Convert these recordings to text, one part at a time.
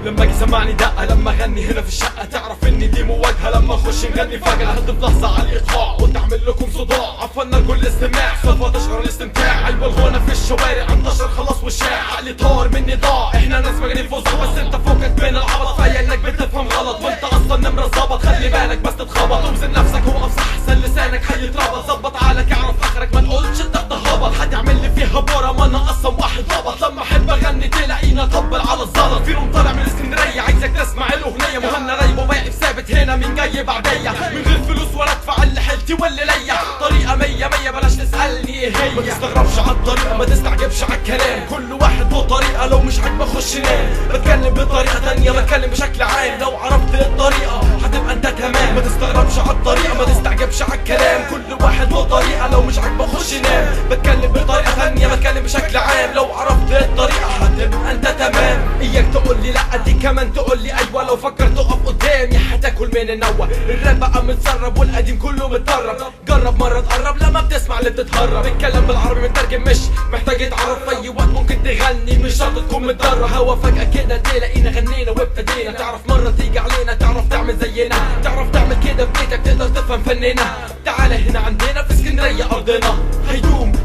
لما اجي سمعني دقة لما اغني هنا في الشقة تعرف اني دي مواجهة لما اخش نغني فجأة هتضيف لحظة على الايقاع وتعمل لكم صداع عفنا لكل استماع سوف تشعر الاستمتاع ايوه الغنى في الشوارع انتشر خلاص والشاع عقلي طار مني ضاع احنا ناس مجانين فوز بس انت فوقك بين العبط فيا انك بتفهم غلط وانت اصلا نمرة ظبط خلي بالك بس تتخبط توزن نفسك وقف صح احسن لسانك هيتربط ظبط عقلك اعرف اخرك ما تقولش انت بتهبط حد يعمل لي فيها بورا ما انا اصلا واحد ضبط لما احب اغني تلاقيني اطبل على الزلط في روم طالع من اسكندريه عايزك تسمع الاغنيه مهنا رايب وباقي ثابت هنا مين جاي بعديا من غير فلوس ولا ادفع اللي حيلتي واللي ليا طريقه مية مية بلاش تسالني ايه هي ما تستغربش على الطريقه ما تستعجبش على الكلام كل واحد له طريقه لو مش عاجبك خش نام بتكلم بطريقه تانيه بتكلم بشكل عام لو عرفت الطريقه هتبقى انت تمام ما تستغربش على الطريقه ما تستعجبش على الكلام كل واحد له طريقه لو مش عاجبك خش نام بتكلم بطريقه تانيه بتكلم بشكل عام لو عرفت الطريقه هتبقى انت تمام اياك تقول لي لا دي كمان تقول لي ايوه لو فكرت تقف قدامي هتاكل من النوى الراب بقى متسرب والقديم كله متطرب جرب مره تقرب لما بتسمع اللي بتتهرب الكلام بالعربي مترجم مش محتاج يتعرف في اي وقت ممكن تغني مش شرط تكون متدرب هوا فجاه كده تلاقينا غنينا وابتدينا تعرف مره تيجي علينا تعرف تعمل زينا تعرف تعمل كده في بيتك تقدر تفهم فننا تعالى هنا عندنا في اسكندريه ارضنا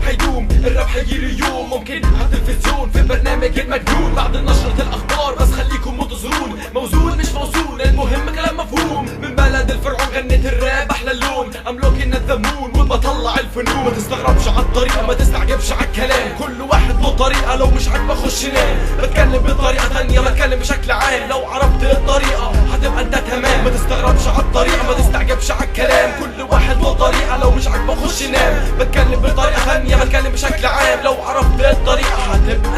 هيدوم الراب هيجيله يوم ممكن على التلفزيون في برنامج المجنون بعد نشرة الاخبار بس خليكم منتظرون موزون مش موزون المهم كلام مفهوم من بلد الفرعون غنيت الراب احلى اللون املوكنا الذمون وبطلع الفنون ما تستغربش على الطريقه ما تستعجبش على الكلام كل واحد له طريقه لو مش عاجبك خش نام بتكلم بطريقه تانيه بتكلم بشكل عام لو عرفت الطريقه هتبقى انت تمام ما تستغربش على الطريقه ما تستعجبش على الكلام كل واحد له طريقه لو مش عاجبك خش نام بتكلم بطريقه تانيه بتكلم بشكل عام لو عرفت الطريقه هتبقى